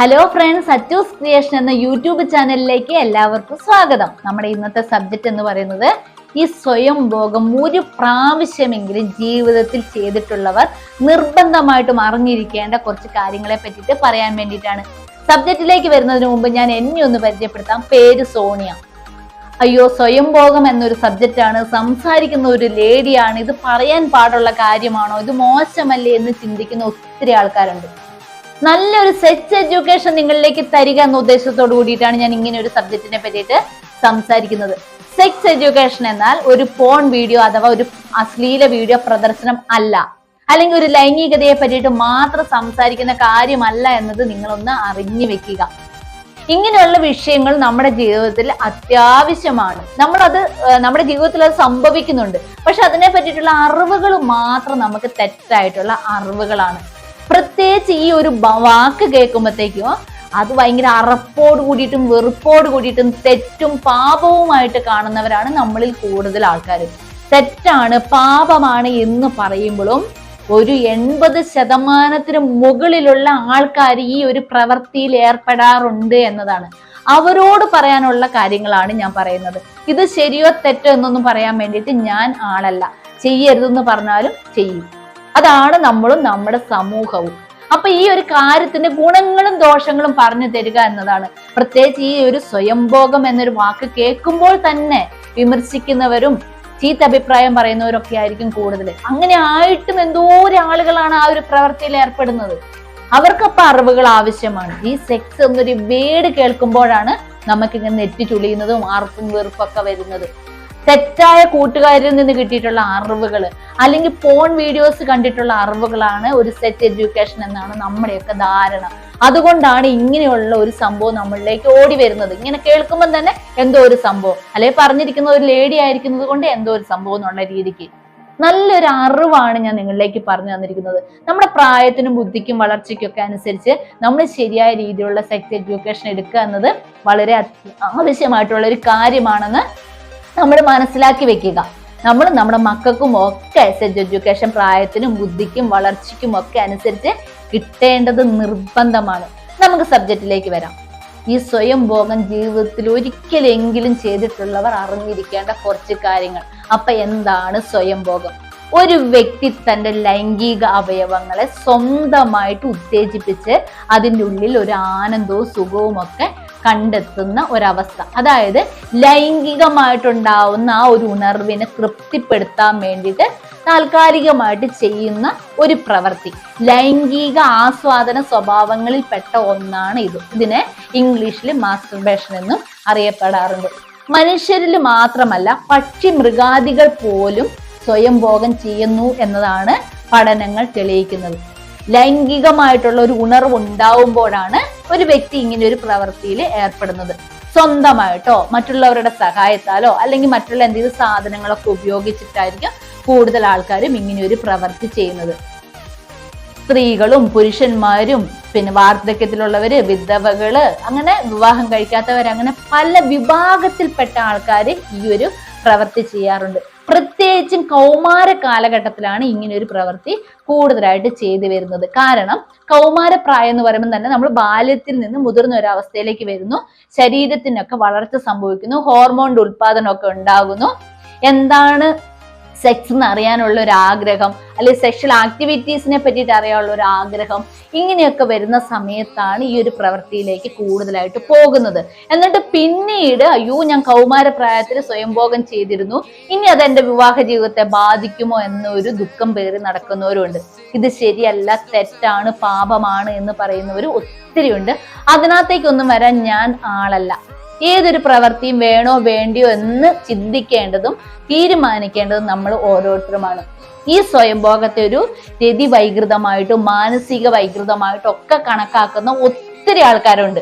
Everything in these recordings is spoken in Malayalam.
ഹലോ ഫ്രണ്ട്സ്, അറ്റൂസ് ക്രിയേഷൻ എന്ന യൂട്യൂബ് ചാനലിലേക്ക് എല്ലാവർക്കും സ്വാഗതം. നമ്മുടെ ഇന്നത്തെ സബ്ജക്റ്റ് എന്ന് പറയുന്നത് ഈ സ്വയം ഭോഗം ഒരു പ്രാവശ്യമെങ്കിലും ജീവിതത്തിൽ ചെയ്തിട്ടുള്ളവർ നിർബന്ധമായിട്ടും അറിഞ്ഞിരിക്കേണ്ട കുറച്ച് കാര്യങ്ങളെ പറ്റിയിട്ട് പറയാൻ വേണ്ടിയിട്ടാണ്. സബ്ജക്റ്റിലേക്ക് വരുന്നതിന് മുമ്പ് ഞാൻ എന്നെ ഒന്ന് പരിചയപ്പെടുത്താം. പേര് സോണിയ. അയ്യോ, സ്വയം ഭോഗം എന്നൊരു സബ്ജക്റ്റാണ്, സംസാരിക്കുന്ന ഒരു ലേഡിയാണ്, ഇത് പറയാൻ പാടുള്ള കാര്യമാണോ, ഇത് മോശമല്ലേ എന്ന് ചിന്തിക്കുന്ന ഒത്തിരി ആൾക്കാരുണ്ട്. നല്ലൊരു സെക്സ് എഡ്യൂക്കേഷൻ നിങ്ങളിലേക്ക് തരിക എന്ന ഉദ്ദേശത്തോടു കൂടിയിട്ടാണ് ഞാൻ ഇങ്ങനെ ഒരു സബ്ജക്റ്റിനെ പറ്റിയിട്ട് സംസാരിക്കുന്നത്. സെക്സ് എഡ്യൂക്കേഷൻ എന്നാൽ ഒരു പോൺ വീഡിയോ അഥവാ ഒരു അശ്ലീല വീഡിയോ പ്രദർശനം അല്ല, അല്ലെങ്കിൽ ഒരു ലൈംഗികതയെ പറ്റിയിട്ട് മാത്രം സംസാരിക്കുന്ന കാര്യമല്ല എന്നത് നിങ്ങളൊന്ന് അറിഞ്ഞു വെക്കുക. ഇങ്ങനെയുള്ള വിഷയങ്ങൾ നമ്മുടെ ജീവിതത്തിൽ അത്യാവശ്യമാണ്. നമ്മുടെ ജീവിതത്തിൽ അത് സംഭവിക്കുന്നുണ്ട്. പക്ഷെ അതിനെ പറ്റിയിട്ടുള്ള അറിവുകൾ മാത്രം നമുക്ക് തെറ്റായിട്ടുള്ള അറിവുകളാണ്. പ്രത്യേകിച്ച് ഈ ഒരു വാക്ക് കേൾക്കുമ്പോഴത്തേക്കും അത് ഭയങ്കര അറപ്പോട് കൂടിയിട്ടും വെറുപ്പോട് കൂടിയിട്ടും തെറ്റും പാപവുമായിട്ട് കാണുന്നവരാണ് നമ്മളിൽ കൂടുതൽ ആൾക്കാർ. തെറ്റാണ്, പാപമാണ് എന്ന് പറയുമ്പോഴും ഒരു 80% മുകളിലുള്ള ആൾക്കാർ ഈ ഒരു പ്രവൃത്തിയിൽ ഏർപ്പെടാറുണ്ട് എന്നതാണ്. അവരോട് പറയാനുള്ള കാര്യങ്ങളാണ് ഞാൻ പറയുന്നത്. ഇത് ശരിയോ തെറ്റോ എന്നൊന്നും പറയാൻ വേണ്ടിയിട്ട് ഞാൻ ആളല്ല. ചെയ്യരുതെന്ന് പറഞ്ഞാലും ചെയ്യും. അതാണ് നമ്മളും നമ്മുടെ സമൂഹവും. അപ്പൊ ഈ ഒരു കാര്യത്തിന്റെ ഗുണങ്ങളും ദോഷങ്ങളും പറഞ്ഞു തരിക എന്നതാണ്. പ്രത്യേകിച്ച് ഈ ഒരു സ്വയംഭോഗം എന്നൊരു വാക്ക് കേൾക്കുമ്പോൾ തന്നെ വിമർശിക്കുന്നവരും ചീത്ത അഭിപ്രായം പറയുന്നവരൊക്കെ ആയിരിക്കും കൂടുതൽ. അങ്ങനെ ആയിട്ടും എന്തോരം ആളുകളാണ് ആ ഒരു പ്രവൃത്തിയിൽ ഏർപ്പെടുന്നത്. അവർക്കപ്പം അറിവുകൾ ആവശ്യമാണ്. ഈ സെക്സ് എന്നൊരു വേട് കേൾക്കുമ്പോഴാണ് നമുക്കിങ്ങനെ നെറ്റി ചുളിയുന്നതും ആർപ്പും വെറുപ്പൊക്കെ വരുന്നത്. തെറ്റായ കൂട്ടുകാരിൽ നിന്ന് കിട്ടിയിട്ടുള്ള അറിവുകൾ അല്ലെങ്കിൽ പോൺ വീഡിയോസ് കണ്ടിട്ടുള്ള അറിവുകളാണ് ഒരു സെക്സ് എഡ്യൂക്കേഷൻ എന്നാണ് നമ്മുടെയൊക്കെ ധാരണ. അതുകൊണ്ടാണ് ഇങ്ങനെയുള്ള ഒരു സംഭവം നമ്മളിലേക്ക് ഓടി വരുന്നത്. ഇങ്ങനെ കേൾക്കുമ്പോൾ തന്നെ എന്തോ ഒരു സംഭവം, അല്ലെങ്കിൽ പറഞ്ഞിരിക്കുന്ന ഒരു ലേഡി ആയിരിക്കുന്നത് കൊണ്ട് എന്തോ ഒരു സംഭവം എന്നുള്ള രീതിക്ക് നല്ലൊരു അറിവാണ് ഞാൻ നിങ്ങളിലേക്ക് പറഞ്ഞു തന്നിരിക്കുന്നത്. നമ്മുടെ പ്രായത്തിനും ബുദ്ധിക്കും വളർച്ചയ്ക്കും ഒക്കെ അനുസരിച്ച് നമ്മൾ ശരിയായ രീതിയിലുള്ള സെക്സ് എഡ്യൂക്കേഷൻ എടുക്കുക എന്നത് വളരെ ആവശ്യമായിട്ടുള്ള ഒരു കാര്യമാണെന്ന് നമ്മൾ മനസ്സിലാക്കി വെക്കുക. നമ്മൾ നമ്മുടെ മക്കൾക്കും ഒക്കെ സെക്സ് എഡ്യൂക്കേഷൻ പ്രായത്തിനും ബുദ്ധിക്കും വളർച്ചയ്ക്കും ഒക്കെ അനുസരിച്ച് കിട്ടേണ്ടത് നിർബന്ധമാണ്. നമുക്ക് സബ്ജക്റ്റിലേക്ക് വരാം. ഈ സ്വയം ഭോഗം ജീവിതത്തിൽ ഒരിക്കലെങ്കിലും ചെയ്തിട്ടുള്ളവർ അറിഞ്ഞിരിക്കേണ്ട കുറച്ച് കാര്യങ്ങൾ. അപ്പൊ എന്താണ് സ്വയം ഭോഗം? ഒരു വ്യക്തി തന്റെ ലൈംഗിക അവയവങ്ങളെ സ്വന്തമായിട്ട് ഉത്തേജിപ്പിച്ച് അതിൻ്റെ ഉള്ളിൽ ഒരു ആനന്ദവും സുഖവും ഒക്കെ കണ്ടെത്തുന്ന ഒരവസ്ഥ. അതായത് ലൈംഗികമായിട്ടുണ്ടാവുന്ന ആ ഒരു ഉണർവിനെ തൃപ്തിപ്പെടുത്താൻ വേണ്ടിയിട്ട് താൽക്കാലികമായിട്ട് ചെയ്യുന്ന ഒരു പ്രവൃത്തി. ലൈംഗിക ആസ്വാദന സ്വഭാവങ്ങളിൽ പെട്ട ഒന്നാണ് ഇത്. ഇതിനെ ഇംഗ്ലീഷിൽ മാസ്റ്റർബേഷൻ എന്നും അറിയപ്പെടാറുണ്ട്. മനുഷ്യരിൽ മാത്രമല്ല, പക്ഷി മൃഗാദികൾ പോലും സ്വയം ഭോഗം ചെയ്യുന്നു എന്നതാണ് പഠനങ്ങൾ തെളിയിക്കുന്നത്. ലൈംഗികമായിട്ടുള്ള ഒരു ഉണർവ് ഉണ്ടാവുമ്പോഴാണ് ഒരു വ്യക്തി ഇങ്ങനെ ഒരു പ്രവൃത്തിയിൽ ഏർപ്പെടുന്നത്. സ്വന്തമായിട്ടോ മറ്റുള്ളവരുടെ സഹായത്താലോ അല്ലെങ്കിൽ മറ്റുള്ള എന്തെങ്കിലും സാധനങ്ങളൊക്കെ ഉപയോഗിച്ചിട്ടായിരിക്കും കൂടുതൽ ആൾക്കാരും ഇങ്ങനെ ഒരു പ്രവൃത്തി ചെയ്യുന്നത്. സ്ത്രീകളും പുരുഷന്മാരും പിന്നെ വാർദ്ധക്യത്തിലുള്ളവര്, വിധവകള്, അങ്ങനെ വിവാഹം കഴിക്കാത്തവര്, അങ്ങനെ പല വിഭാഗത്തിൽപ്പെട്ട ആൾക്കാര് ഈ ഒരു പ്രവൃത്തി ചെയ്യാറുണ്ട്. പ്രത്യേകിച്ചും കൗമാര കാലഘട്ടത്തിലാണ് ഇങ്ങനെ ഒരു പ്രവൃത്തി കൂടുതലായിട്ട് ചെയ്തു വരുന്നത്. കാരണം കൗമാരപ്രായം എന്ന് പറയുമ്പോൾ തന്നെ നമ്മൾ ബാല്യത്തിൽ നിന്ന് മുതിർന്ന ഒരു അവസ്ഥയിലേക്ക് വരുന്നു. ശരീരത്തിനൊക്കെ വളർച്ച സംഭവിക്കുന്നു, ഹോർമോണിന്റെ ഉത്പാദനമൊക്കെ ഉണ്ടാകുന്നു. എന്താണ് സെക്സ് എന്ന് അറിയാനുള്ള ഒരു ആഗ്രഹം, അല്ലെങ്കിൽ സെക്ഷൽ ആക്ടിവിറ്റീസിനെ പറ്റിയിട്ട് അറിയാനുള്ള ഒരു ആഗ്രഹം, ഇങ്ങനെയൊക്കെ വരുന്ന സമയത്താണ് ഈ ഒരു പ്രവൃത്തിയിലേക്ക് കൂടുതലായിട്ട് പോകുന്നത്. എന്നിട്ട് പിന്നീട് അയ്യോ, ഞാൻ കൗമാരപ്രായത്തിൽ സ്വയംഭോഗം ചെയ്തിരുന്നു, ഇനി അതെന്റെ വിവാഹ ജീവിതത്തെ ബാധിക്കുമോ എന്നൊരു ദുഃഖം പേറി നടക്കുന്നവരുണ്ട്. ഇത് ശരിയല്ല, തെറ്റാണ്, പാപമാണ് എന്ന് പറയുന്നവർ ഒത്തിരി ഉണ്ട്. അതിനകത്തേക്കൊന്നും വരാൻ ഞാൻ ആളല്ല. ഏതൊരു പ്രവൃത്തിയും വേണോ വേണ്ടിയോ എന്ന് ചിന്തിക്കേണ്ടതും തീരുമാനിക്കേണ്ടതും നമ്മൾ ഓരോരുത്തരുമാണ്. ഈ സ്വയംഭോഗത്തെ ഒരു രതി വൈകൃതമായിട്ടും മാനസിക വൈകൃതമായിട്ടും ഒക്കെ കണക്കാക്കുന്ന ഒത്തിരി ആൾക്കാരുണ്ട്.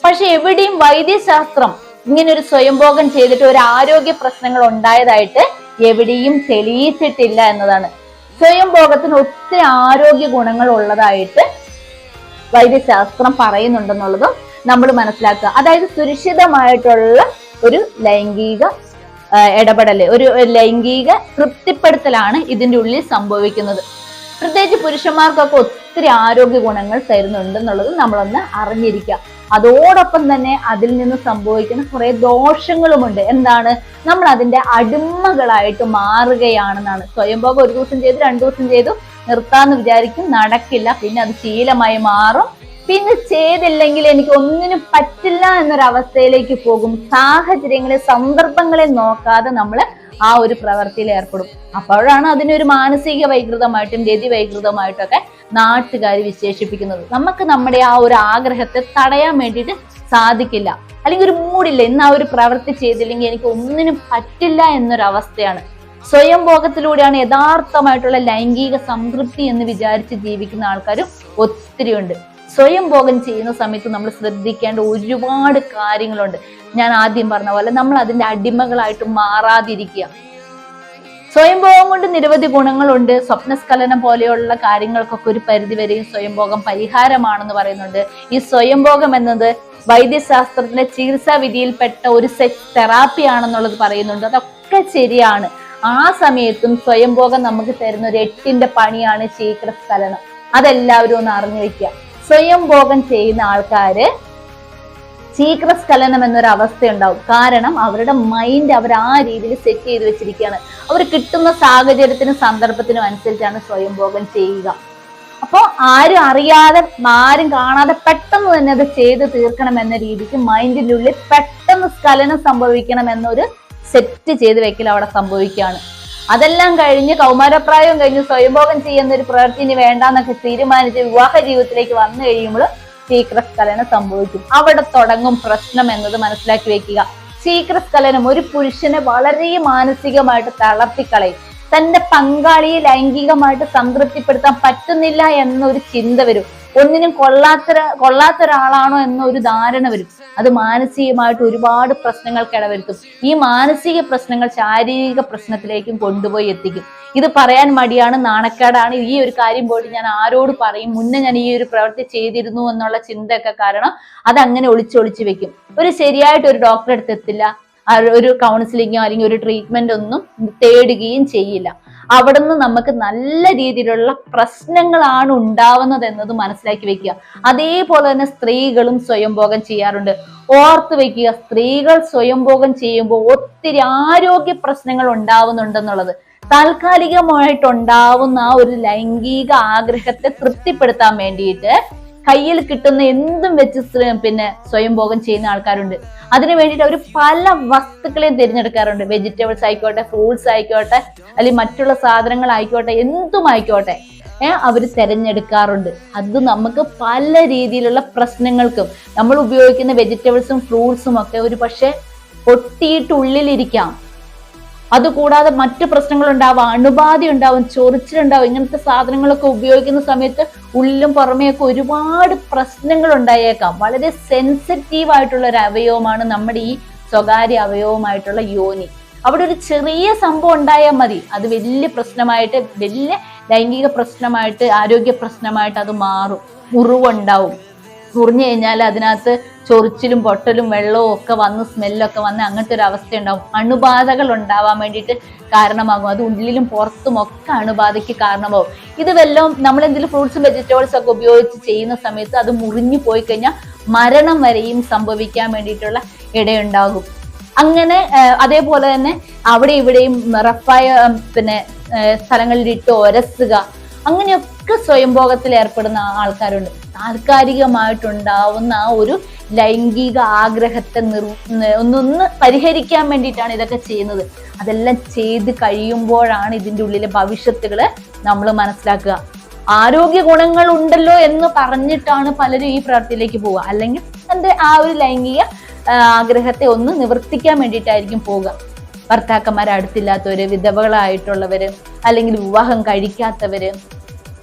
പക്ഷെ എവിടെയും വൈദ്യശാസ്ത്രം ഇങ്ങനെ ഒരു സ്വയംഭോഗം ചെയ്തിട്ട് ഒരു ആരോഗ്യ പ്രശ്നങ്ങൾ ഉണ്ടായതായിട്ട് എവിടെയും തെളിയിച്ചിട്ടില്ല എന്നതാണ്. സ്വയംഭോഗത്തിന് ഒത്തിരി ആരോഗ്യ ഗുണങ്ങൾ ഉള്ളതായിട്ട് വൈദ്യശാസ്ത്രം പറയുന്നുണ്ടെന്നുള്ളതും നമ്മൾ മനസ്സിലാക്കുക. അതായത് സുരക്ഷിതമായിട്ടുള്ള ഒരു ലൈംഗിക ഇടപെടല്, ഒരു ലൈംഗിക തൃപ്തിപ്പെടുത്തലാണ് ഇതിൻ്റെ ഉള്ളിൽ സംഭവിക്കുന്നത്. പ്രത്യേകിച്ച് പുരുഷന്മാർക്കൊക്കെ ഒത്തിരി ആരോഗ്യ ഗുണങ്ങൾ തരുന്നുണ്ടെന്നുള്ളത് നമ്മളൊന്ന് അറിഞ്ഞിരിക്കുക. അതോടൊപ്പം തന്നെ അതിൽ നിന്ന് സംഭവിക്കുന്ന കുറെ ദോഷങ്ങളുമുണ്ട്. എന്താണ്? നമ്മൾ അതിന്റെ അടിമകളായിട്ട് മാറുകയാണെന്നാണ്. സ്വയംഭോഗം ഒരു ദിവസം ചെയ്തു, 2 ദിവസം ചെയ്തു, നിർത്താന്ന് വിചാരിക്കും, നടക്കില്ല. പിന്നെ അത് ശീലമായി മാറും. പിന്നെ ചെയ്തില്ലെങ്കിൽ എനിക്ക് ഒന്നിനും പറ്റില്ല എന്നൊരവസ്ഥയിലേക്ക് പോകും. സാഹചര്യങ്ങളെ, സന്ദർഭങ്ങളെ നോക്കാതെ നമ്മൾ ആ ഒരു പ്രവൃത്തിയിൽ ഏർപ്പെടും. അപ്പോഴാണ് അതിനൊരു മാനസിക വൈകൃതമായിട്ടും രതി വൈകൃതമായിട്ടൊക്കെ നാട്ടുകാർ വിശേഷിപ്പിക്കുന്നത്. നമുക്ക് നമ്മുടെ ആ ഒരു ആഗ്രഹത്തെ തടയാൻ വേണ്ടിയിട്ട് സാധിക്കില്ല. അല്ലെങ്കിൽ ഒരു മൂടില്ല, ഇന്ന് ആ ഒരു പ്രവൃത്തി ചെയ്തില്ലെങ്കിൽ എനിക്ക് ഒന്നിനും പറ്റില്ല എന്നൊരവസ്ഥയാണ്. സ്വയം ഭോഗത്തിലൂടെയാണ് യഥാർത്ഥമായിട്ടുള്ള ലൈംഗിക സംതൃപ്തി എന്ന് വിചാരിച്ച് ജീവിക്കുന്ന ആൾക്കാരും ഒത്തിരി ഉണ്ട്. സ്വയം ഭോഗം ചെയ്യുന്ന സമയത്ത് നമ്മൾ ശ്രദ്ധിക്കേണ്ട ഒരുപാട് കാര്യങ്ങളുണ്ട്. ഞാൻ ആദ്യം പറഞ്ഞ പോലെ നമ്മൾ അതിന്റെ അടിമകളായിട്ട് മാറാതിരിക്കുക. സ്വയംഭോഗം കൊണ്ട് നിരവധി ഗുണങ്ങളുണ്ട്. സ്വപ്നസ്ഖലനം പോലെയുള്ള കാര്യങ്ങൾക്കൊക്കെ ഒരു പരിധിവരെയും സ്വയംഭോഗം പരിഹാരമാണെന്ന് പറയുന്നുണ്ട്. ഈ സ്വയംഭോഗം എന്നത് വൈദ്യശാസ്ത്രത്തിലെ ചികിത്സാ വിധിയിൽപ്പെട്ട ഒരു സെക്സ് തെറാപ്പി ആണെന്നുള്ളത് പറയുന്നുണ്ട്. അതൊക്കെ ശരിയാണ്. ആ സമയത്തും സ്വയംഭോഗം നമുക്ക് തരുന്ന ഒരു 8ന്റെ പണിയാണ് ശീഘ്രസ്ഖലനം. അതെല്ലാവരും ഒന്ന് അറിഞ്ഞു വെക്കുക. സ്വയംഭോഗം ചെയ്യുന്ന ആൾക്കാര് ശീഘ്രസ്ഖലനം എന്നൊരു അവസ്ഥ ഉണ്ടാവും. കാരണം അവരുടെ മൈൻഡ് അവർ ആ രീതിയിൽ സെറ്റ് ചെയ്ത് വെച്ചിരിക്കുകയാണ്. അവർ കിട്ടുന്ന സാഹചര്യത്തിനും സന്ദർഭത്തിനും അനുസരിച്ചാണ് സ്വയംഭോഗം ചെയ്യുക. അപ്പോൾ ആരും അറിയാതെ, ആരും കാണാതെ പെട്ടെന്ന് തന്നെ അത് ചെയ്ത് തീർക്കണം എന്ന രീതിക്ക് മൈൻഡിന്റെ ഉള്ളിൽ പെട്ടെന്ന് സ്ഖലനം സംഭവിക്കണം എന്നൊരു സെറ്റ് ചെയ്ത് വെക്കൽ അവിടെ സംഭവിക്കുകയാണ്. അതെല്ലാം കഴിഞ്ഞ് കൗമാരപ്രായവും കഴിഞ്ഞ് സ്വയംഭോഗം ചെയ്യുന്ന ഒരു പ്രവൃത്തി ഇനി വേണ്ടാന്നൊക്കെ തീരുമാനിച്ച് വിവാഹ ജീവിതത്തിലേക്ക് വന്നു കഴിയുമ്പോൾ ശീഘ്രസ്ഖലനം സംഭവിക്കും. അവിടെ തുടങ്ങും പ്രശ്നം എന്നത് മനസ്സിലാക്കി വെക്കുക. ശീഘ്രസ്ഖലനം ഒരു പുരുഷനെ വളരെ മാനസികമായിട്ട് തളർത്തിക്കളയും. തന്റെ പങ്കാളിയെ ലൈംഗികമായിട്ട് സംതൃപ്തിപ്പെടുത്താൻ പറ്റുന്നില്ല എന്നൊരു ചിന്ത വരും. ഒന്നിനും കൊള്ളാത്ത ഒരാളാണോ എന്നൊരു ധാരണ വരും. അത് മാനസികമായിട്ട് ഒരുപാട് പ്രശ്നങ്ങൾക്ക് ഇടവരുത്തും. ഈ മാനസിക പ്രശ്നങ്ങൾ ശാരീരിക പ്രശ്നത്തിലേക്കും കൊണ്ടുപോയി എത്തിക്കും. ഇത് പറയാൻ മടിയാണ്, നാണക്കേടാണ്. ഈ ഒരു കാര്യം പോയിട്ട് ഞാൻ ആരോട് പറയും? മുന്നേ ഞാൻ ഈ ഒരു പ്രവൃത്തി ചെയ്തിരുന്നു എന്നുള്ള ചിന്തയൊക്കെ കാരണം അതങ്ങനെ ഒളിച്ചൊളിച്ച് വെക്കും. ഒരു ശരിയായിട്ട് ഒരു ഡോക്ടറെ അടുത്ത് എത്തില്ല, ഒരു കൗൺസിലിങ്ങോ അല്ലെങ്കിൽ ഒരു ട്രീറ്റ്മെന്റ് ഒന്നും തേടുകയും ചെയ്യില്ല. അവിടുന്ന് നമുക്ക് നല്ല രീതിയിലുള്ള പ്രശ്നങ്ങളാണ് ഉണ്ടാവുന്നത് എന്നത് മനസ്സിലാക്കി വെക്കുക. അതേപോലെ തന്നെ സ്ത്രീകളും സ്വയംഭോഗം ചെയ്യാറുണ്ട്. ഓർത്ത് വെക്കുക, സ്ത്രീകൾ സ്വയംഭോഗം ചെയ്യുമ്പോൾ ഒത്തിരി ആരോഗ്യ പ്രശ്നങ്ങൾ ഉണ്ടാവുന്നുണ്ടെന്നുള്ളത്. താൽക്കാലികമായിട്ടുണ്ടാവുന്ന ആ ഒരു ലൈംഗിക ആഗ്രഹത്തെ തൃപ്തിപ്പെടുത്താൻ വേണ്ടിയിട്ട് കയ്യിൽ കിട്ടുന്ന എന്തും വെച്ച് സ്വയംഭോഗം ചെയ്യുന്ന ആൾക്കാരുണ്ട്. അതിനു വേണ്ടിയിട്ട് അവർ പല വസ്തുക്കളെയും തിരഞ്ഞെടുക്കാറുണ്ട്. വെജിറ്റബിൾസ് ആയിക്കോട്ടെ, ഫ്രൂട്ട്സ് ആയിക്കോട്ടെ, അല്ലെങ്കിൽ മറ്റുള്ള സാധനങ്ങൾ ആയിക്കോട്ടെ, എന്തുമായിക്കോട്ടെ അവർ തിരഞ്ഞെടുക്കാറുണ്ട്. അത് നമുക്ക് പല രീതിയിലുള്ള പ്രശ്നങ്ങൾക്കും, നമ്മൾ ഉപയോഗിക്കുന്ന വെജിറ്റബിൾസും ഫ്രൂട്ട്സും ഒക്കെ ഒരു പക്ഷെ പൊട്ടിയിട്ട് ഉള്ളിലിരിക്കാം. അതുകൂടാതെ മറ്റു പ്രശ്നങ്ങൾ ഉണ്ടാവാം, അണുബാധ ഉണ്ടാവും, ചൊറിച്ചിലുണ്ടാവും. ഇങ്ങനത്തെ സാധനങ്ങളൊക്കെ ഉപയോഗിക്കുന്ന സമയത്ത് ഉള്ളിലും പുറമേയൊക്കെ ഒരുപാട് പ്രശ്നങ്ങൾ ഉണ്ടായേക്കാം. വളരെ സെൻസിറ്റീവ് ആയിട്ടുള്ള ഒരു അവയവമാണ് നമ്മുടെ ഈ സ്വകാര്യ അവയവമായിട്ടുള്ള യോനി. അവിടെ ഒരു ചെറിയ സംഭവം ഉണ്ടായാൽ മതി, അത് വലിയ പ്രശ്നമായിട്ട്, വലിയ ലൈംഗിക പ്രശ്നമായിട്ട്, ആരോഗ്യ പ്രശ്നമായിട്ട് അത് മാറും. മുറിവുണ്ടാവും. മുറിഞ്ഞു കഴിഞ്ഞാൽ അതിനകത്ത് ചൊറിച്ചിലും പൊട്ടലും വെള്ളവും ഒക്കെ വന്ന് സ്മെല്ലൊക്കെ വന്ന് അങ്ങനത്തെ ഒരു അവസ്ഥ ഉണ്ടാവും. അണുബാധകൾ ഉണ്ടാവാൻ വേണ്ടിയിട്ട് കാരണമാകും. അത് ഉള്ളിലും പുറത്തും ഒക്കെ അണുബാധയ്ക്ക് കാരണമാകും. ഇത് വല്ലതും നമ്മൾ എന്തെങ്കിലും ഫ്രൂട്ട്സും വെജിറ്റബിൾസും ഒക്കെ ഉപയോഗിച്ച് ചെയ്യുന്ന സമയത്ത് അത് മുറിഞ്ഞു പോയി കഴിഞ്ഞാൽ മരണം വരെയും സംഭവിക്കാൻ വേണ്ടിയിട്ടുള്ള ഇടയുണ്ടാകും. അങ്ങനെ അതേപോലെ തന്നെ അവിടെ ഇവിടെയും റഫായ സ്ഥലങ്ങളിലിട്ട് ഒരസുക, അങ്ങനെയൊക്കെ സ്വയംഭോഗത്തിൽ ഏർപ്പെടുന്ന ആൾക്കാരുണ്ട്. താൽക്കാലികമായിട്ടുണ്ടാവുന്ന ആ ഒരു ലൈംഗിക ആഗ്രഹത്തെ ഒന്ന് പരിഹരിക്കാൻ വേണ്ടിയിട്ടാണ് ഇതൊക്കെ ചെയ്യുന്നത്. അതെല്ലാം ചെയ്ത് കഴിയുമ്പോഴാണ് ഇതിൻ്റെ ഉള്ളിലെ ഭവിഷ്യത്തുകള് നമ്മൾ മനസ്സിലാക്കുക. ആരോഗ്യ ഗുണങ്ങൾ ഉണ്ടല്ലോ എന്ന് പറഞ്ഞിട്ടാണ് പലരും ഈ പ്രവൃത്തിയിലേക്ക് പോവുക. അല്ലെങ്കിൽ എന്റെ ആ ഒരു ലൈംഗിക ആഗ്രഹത്തെ ഒന്ന് നിവർത്തിക്കാൻ വേണ്ടിയിട്ടായിരിക്കും പോവുക. ഭർത്താക്കന്മാരെ അടുത്തില്ലാത്തവര്, വിധവകളായിട്ടുള്ളവര്, അല്ലെങ്കിൽ വിവാഹം കഴിക്കാത്തവര്,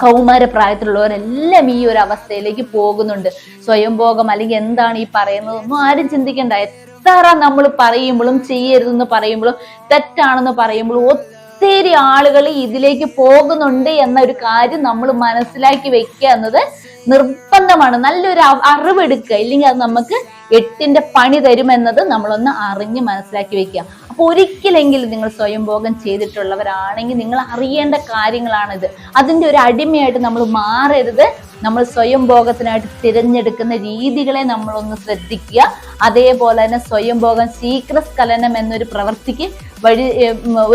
കൗമാര പ്രായത്തിലുള്ളവരെല്ലാം ഈ ഒരു അവസ്ഥയിലേക്ക് പോകുന്നുണ്ട്. സ്വയംഭോഗം അല്ലെങ്കിൽ എന്താണ് ഈ പറയുന്നത് ഒന്നും ആരും ചിന്തിക്കണ്ട. എത്ര നമ്മൾ പറയുമ്പോഴും, ചെയ്യരുതെന്ന് പറയുമ്പോഴും, തെറ്റാണെന്ന് പറയുമ്പോഴും ഒത്തിരി ആളുകൾ ഇതിലേക്ക് പോകുന്നുണ്ട് എന്ന ഒരു കാര്യം നമ്മൾ മനസ്സിലാക്കി വെക്കുക എന്നത് നിർബന്ധമാണ്. നല്ലൊരു അറിവെടുക്കുക, ഇല്ലെങ്കിൽ അത് നമുക്ക് 8ന്റെ പണി തരുമെന്നത് നമ്മളൊന്ന് അറിഞ്ഞ് മനസ്സിലാക്കി വെക്കുക. അപ്പൊ ഒരിക്കലെങ്കിലും നിങ്ങൾ സ്വയംഭോഗം ചെയ്തിട്ടുള്ളവരാണെങ്കിൽ നിങ്ങൾ അറിയേണ്ട കാര്യങ്ങളാണിത്. അതിന്റെ ഒരു അടിമയായിട്ട് നമ്മൾ മാറരുത്. നമ്മൾ സ്വയംഭോഗത്തിനായിട്ട് തിരഞ്ഞെടുക്കുന്ന രീതികളെ നമ്മളൊന്ന് ശ്രദ്ധിക്കുക. അതേപോലെ തന്നെ സ്വയംഭോഗം ശീഘ്രസ്ഖലനം എന്നൊരു പ്രവൃത്തിക്ക്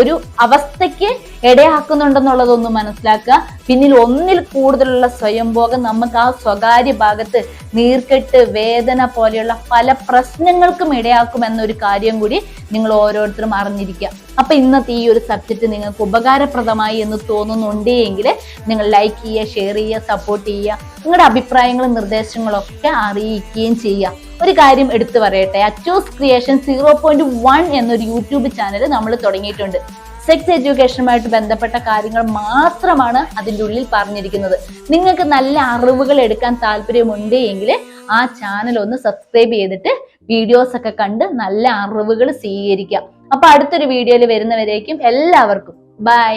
ഒരു അവസ്ഥയ്ക്ക് ഇടയാക്കുന്നുണ്ടെന്നുള്ളതൊന്ന് മനസ്സിലാക്കുക. പിന്നിൽ ഒന്നിൽ കൂടുതലുള്ള സ്വയംഭോഗം നമുക്ക് ആ സ്വകാര്യ ഭാഗത്ത് നീർക്കെട്ട്, വേദന പോലെയുള്ള പല പ്രശ്നങ്ങൾക്കും ഇടയാക്കും എന്നൊരു കാര്യം കൂടി നിങ്ങൾ ഓരോരുത്തരും അറിഞ്ഞിരിക്കുക. അപ്പൊ ഇന്നത്തെ ഈ ഒരു സബ്ജക്റ്റ് നിങ്ങൾക്ക് ഉപകാരപ്രദമായി എന്ന് തോന്നുന്നുണ്ടെങ്കിൽ നിങ്ങൾ ലൈക്ക് ചെയ്യുക, ഷെയർ ചെയ്യുക, സപ്പോർട്ട് ചെയ്യുക. നിങ്ങളുടെ അഭിപ്രായങ്ങളും നിർദ്ദേശങ്ങളും ഒക്കെ അറിയിക്കുകയും ചെയ്യുക. ഒരു കാര്യം എടുത്തു പറയട്ടെ, അച്ചൂസ് ക്രിയേഷൻ 0.1 എന്നൊരു യൂട്യൂബ് ചാനൽ നമ്മൾ തുടങ്ങിയിട്ടുണ്ട്. സെക്സ് എഡ്യൂക്കേഷനുമായിട്ട് ബന്ധപ്പെട്ട കാര്യങ്ങൾ മാത്രമാണ് അതിൻ്റെ ഉള്ളിൽ പറഞ്ഞിരിക്കുന്നത്. നിങ്ങൾക്ക് നല്ല അറിവുകൾ എടുക്കാൻ താല്പര്യമുണ്ട് എങ്കിൽ ആ ചാനൽ ഒന്ന് സബ്സ്ക്രൈബ് ചെയ്തിട്ട് വീഡിയോസ് ഒക്കെ കണ്ട് നല്ല അറിവുകൾ സ്വീകരിക്കുക. അപ്പൊ അടുത്തൊരു വീഡിയോയിൽ വരുന്നവരേക്കും എല്ലാവർക്കും ബൈ.